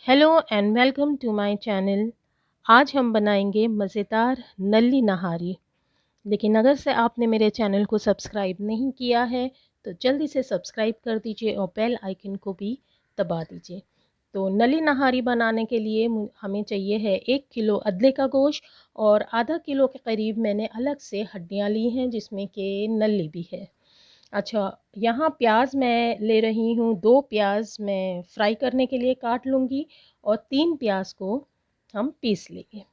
Hello and welcome to my channel. आज हम बनाएंगे मज़ेदार नल्ली नहारी। लेकिन अगर से आपने मेरे चैनल को सब्सक्राइब नहीं किया है तो जल्दी से सब्सक्राइब कर दीजिए और बेल आइकन को भी दबा दीजिए। तो नल्ली नहारी बनाने के लिए हमें चाहिए है 1 किलो अदरक का गोश्त और आधा किलो के करीब मैंने अलग से हड्डियाँ ली हैं जिसमें कि नल्ली भी है। अच्छा, यहाँ प्याज मैं ले रही हूँ, 2 प्याज मैं फ्राई करने के लिए काट लूँगी और 3 प्याज को हम पीस लेंगे।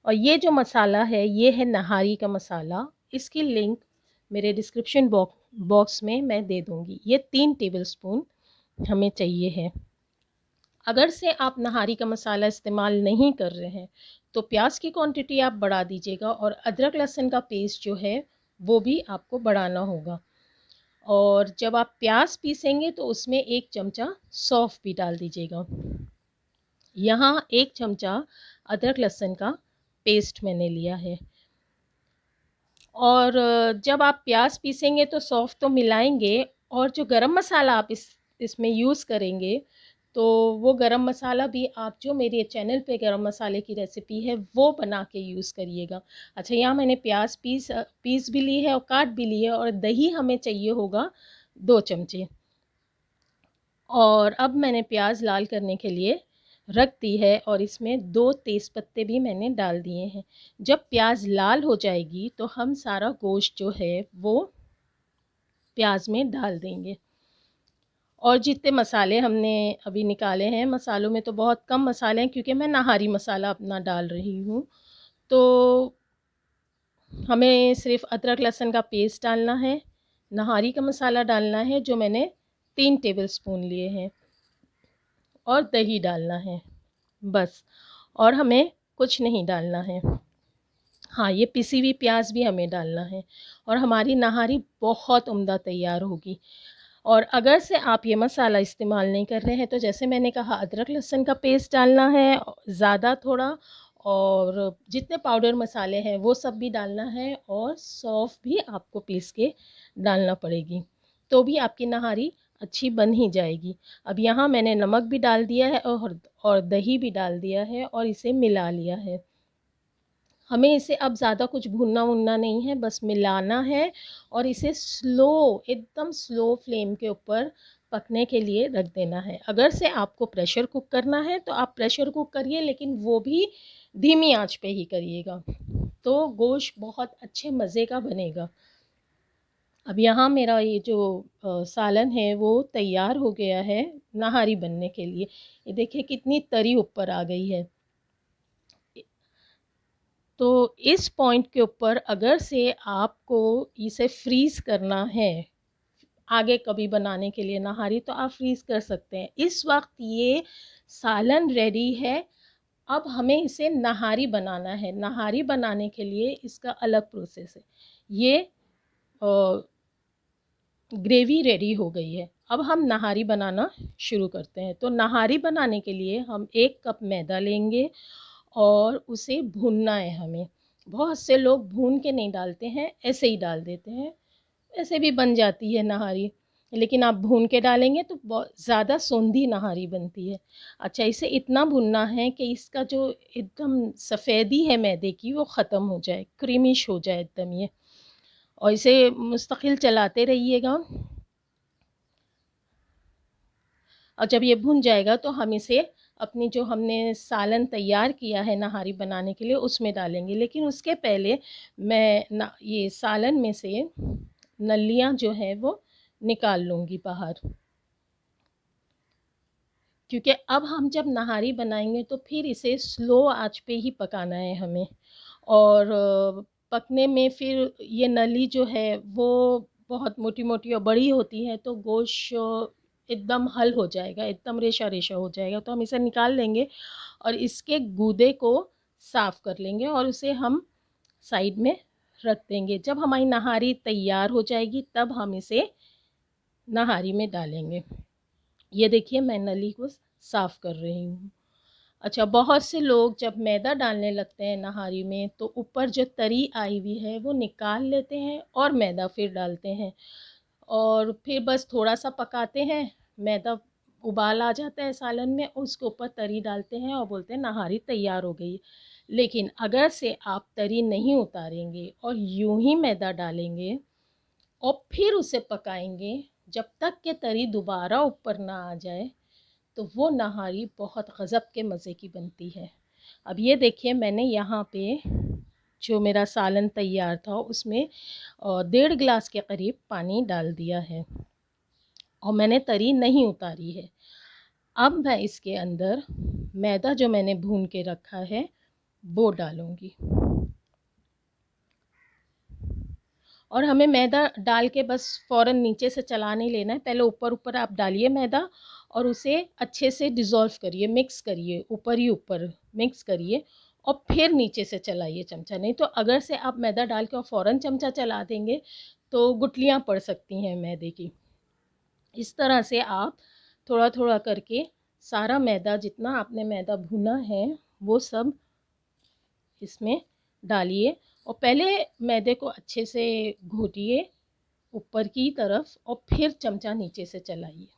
और ये जो मसाला है ये है नहारी का मसाला। इसकी लिंक मेरे डिस्क्रिप्शन बॉक्स में मैं दे दूँगी। ये 3 टेबलस्पून हमें चाहिए है। अगर से आप नहारी का मसाला इस्तेमाल नहीं कर रहे हैं तो प्याज की क्वांटिटी आप बढ़ा दीजिएगा और अदरक लहसुन का पेस्ट जो है वो भी आपको बढ़ाना होगा। और जब आप प्याज पीसेंगे तो उसमें 1 चमचा सौंफ भी डाल दीजिएगा। यहाँ 1 चमचा अदरक लहसुन का पेस्ट मैंने लिया है। और जब आप प्याज पीसेंगे तो सौंफ तो मिलाएंगे और जो गरम मसाला आप इसमें यूज़ करेंगे तो वो गरम मसाला भी आप जो मेरे चैनल पे गरम मसाले की रेसिपी है वो बना के यूज़ करिएगा। अच्छा, यहाँ मैंने प्याज पीस भी ली है और काट भी ली है और दही हमें चाहिए होगा 2 चमचे। और अब मैंने प्याज लाल करने के लिए रख दी है और इसमें 2 तेज़ पत्ते भी मैंने डाल दिए हैं। जब प्याज लाल हो जाएगी तो हम सारा गोश्त जो है वो प्याज में डाल देंगे। और जितने मसाले हमने अभी निकाले हैं, मसालों में तो बहुत कम मसाले हैं क्योंकि मैं नाहारी मसाला अपना डाल रही हूँ। तो हमें सिर्फ अदरक लहसुन का पेस्ट डालना है, नाहारी का मसाला डालना है जो मैंने 3 टेबलस्पून लिए हैं और दही डालना है बस। और हमें कुछ नहीं डालना है। हाँ, ये पिसी हुई प्याज भी हमें डालना है और हमारी नहारी बहुत उम्दा तैयार होगी। और अगर से आप ये मसाला इस्तेमाल नहीं कर रहे हैं तो जैसे मैंने कहा अदरक लहसुन का पेस्ट डालना है ज़्यादा थोड़ा, और जितने पाउडर मसाले हैं वो सब भी डालना है और सौंफ भी आपको पीस के डालना पड़ेगी, तो भी आपकी नहारी अच्छी बन ही जाएगी। अब यहाँ मैंने नमक भी डाल दिया है और दही भी डाल दिया है और इसे मिला लिया है। हमें इसे अब ज़्यादा कुछ भूनना-वूनना नहीं है, बस मिलाना है और इसे एकदम स्लो फ्लेम के ऊपर पकने के लिए रख देना है। अगर से आपको प्रेशर कुक करना है तो आप प्रेशर कुक करिए, लेकिन वो भी धीमी आंच पे ही करिएगा, तो गोश्त बहुत अच्छे मज़े का बनेगा। अब यहाँ मेरा ये जो सालन है वो तैयार हो गया है नहारी बनने के लिए। ये देखिए कितनी तरी ऊपर आ गई है। तो इस पॉइंट के ऊपर अगर से आपको इसे फ्रीज़ करना है आगे कभी बनाने के लिए नहारी, तो आप फ्रीज़ कर सकते हैं। इस वक्त ये सालन रेडी है। अब हमें इसे नहारी बनाना है। नहारी बनाने के लिए इसका अलग प्रोसेस है। ये ग्रेवी रेडी हो गई है। अब हम नहारी बनाना शुरू करते हैं। तो नहारी बनाने के लिए हम 1 कप मैदा लेंगे और उसे भूनना है हमें। बहुत से लोग भून के नहीं डालते हैं, ऐसे ही डाल देते हैं। ऐसे भी बन जाती है नहारी, लेकिन आप भून के डालेंगे तो बहुत ज़्यादा सोंधी नहारी बनती है। अच्छा, इसे इतना भूनना है कि इसका जो एकदम सफ़ेदी है मैदे की वो ख़त्म हो जाए, क्रीमिश हो जाए एकदम ये। और इसे मुस्तकिल चलाते रहिएगा और जब ये भुन जाएगा तो हम इसे अपनी जो हमने सालन तैयार किया है नहारी बनाने के लिए उसमें डालेंगे। लेकिन उसके पहले मैं ये सालन में से नलियाँ जो है वो निकाल लूँगी बाहर, क्योंकि अब हम जब नहारी बनाएंगे तो फिर इसे स्लो आंच पे ही पकाना है हमें। और पकने में फिर ये नली जो है वो बहुत मोटी-मोटी और बड़ी होती है तो गोश्त एकदम हल हो जाएगा, एकदम रेशा-रेशा हो जाएगा, तो हम इसे निकाल लेंगे और इसके गूदे को साफ़ कर लेंगे और उसे हम साइड में रख देंगे। जब हमारी नहारी तैयार हो जाएगी तब हम इसे नहारी में डालेंगे। ये देखिए मैं नली को साफ़ कर रही हूँ। अच्छा, बहुत से लोग जब मैदा डालने लगते हैं नहारी में तो ऊपर जो तरी आई हुई है वो निकाल लेते हैं और मैदा फिर डालते हैं और फिर बस थोड़ा सा पकाते हैं। मैदा उबाल आ जाता है सालन में, उसके ऊपर तरी डालते हैं और बोलते हैं नहारी तैयार हो गई। लेकिन अगर से आप तरी नहीं उतारेंगे और यूं ही मैदा डालेंगे और फिर उसे पकाएंगे जब तक कि तरी दोबारा ऊपर ना आ जाए, तो वो नहारी बहुत गज़ब के मज़े की बनती है। अब ये देखिए, मैंने यहाँ पे जो मेरा सालन तैयार था उसमें 1.5 गिलास के करीब पानी डाल दिया है और मैंने तरी नहीं उतारी है। अब मैं इसके अंदर मैदा जो मैंने भून के रखा है वो डालूँगी और हमें मैदा डाल के बस फ़ौरन नीचे से चला नहीं लेना है। पहले ऊपर-ऊपर आप डालिए मैदा और उसे अच्छे से डिज़ोल्व करिए, मिक्स करिए, ऊपर ही ऊपर मिक्स करिए और फिर नीचे से चलाइए चमचा। नहीं तो अगर से आप मैदा डाल के और फ़ौरन चमचा चला देंगे तो गुठलियाँ पड़ सकती हैं मैदे की। इस तरह से आप थोड़ा-थोड़ा करके सारा मैदा, जितना आपने मैदा भुना है वो सब इसमें डालिए और पहले मैदे को अच्छे से घोटिए ऊपर की तरफ और फिर चमचा नीचे से चलाइए।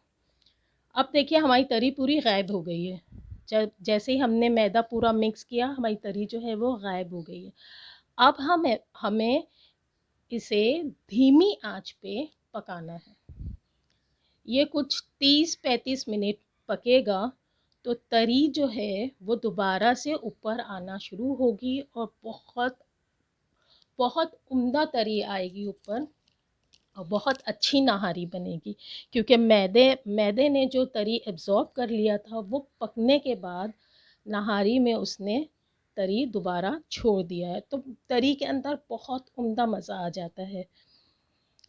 अब देखिए हमारी तरी पूरी गायब हो गई है। जब जैसे ही हमने मैदा पूरा मिक्स किया, हमारी तरी जो है वो गायब हो गई है। अब हमें इसे धीमी आंच पे पकाना है। ये कुछ 30-35 मिनट पकेगा तो तरी जो है वो दोबारा से ऊपर आना शुरू होगी और बहुत बहुत उम्दा तरी आएगी ऊपर और बहुत अच्छी नहारी बनेगी, क्योंकि मैदे ने जो तरी एब्ज़ॉर्ब कर लिया था वो पकने के बाद नहारी में उसने तरी दोबारा छोड़ दिया है, तो तरी के अंदर बहुत उम्दा मज़ा आ जाता है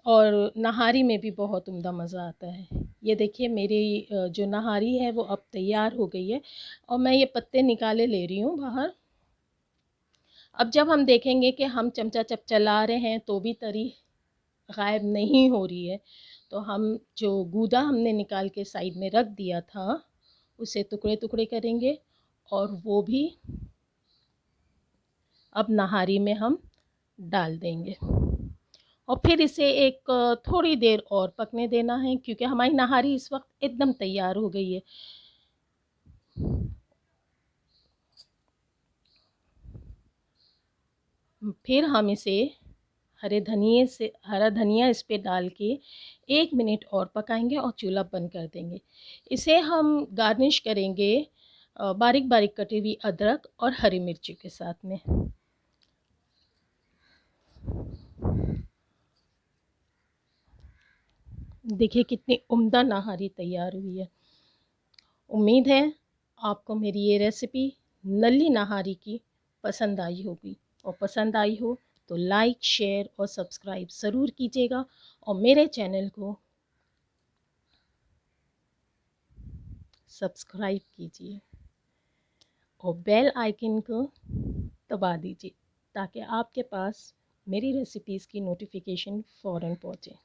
और नहारी में भी बहुत उम्दा मज़ा आता है। ये देखिए मेरी जो नहारी है वो अब तैयार हो गई है और मैं ये पत्ते निकाले ले रही हूँ बाहर। अब जब हम देखेंगे कि हम चमचा जब चला रहे हैं तो भी तरी गायब नहीं हो रही है, तो हम जो गूदा हमने निकाल के साइड में रख दिया था उसे टुकड़े-टुकड़े करेंगे और वो भी अब नहारी में हम डाल देंगे और फिर इसे एक थोड़ी देर और पकने देना है, क्योंकि हमारी नहारी इस वक्त एकदम तैयार हो गई है। फिर हम इसे हरा धनिया इस पे डाल के 1 मिनट और पकाएंगे और चूल्हा बंद कर देंगे। इसे हम गार्निश करेंगे बारीक बारीक कटी हुई अदरक और हरी मिर्ची के साथ में। देखिए कितनी उम्दा नहारी तैयार हुई है। उम्मीद है आपको मेरी ये रेसिपी नल्ली नहारी की पसंद आई होगी, और पसंद आई हो तो लाइक, शेयर और सब्सक्राइब ज़रूर कीजिएगा और मेरे चैनल को सब्सक्राइब कीजिए और बेल आइकन को दबा दीजिए ताकि आपके पास मेरी रेसिपीज़ की नोटिफिकेशन फ़ौरन पहुँचे।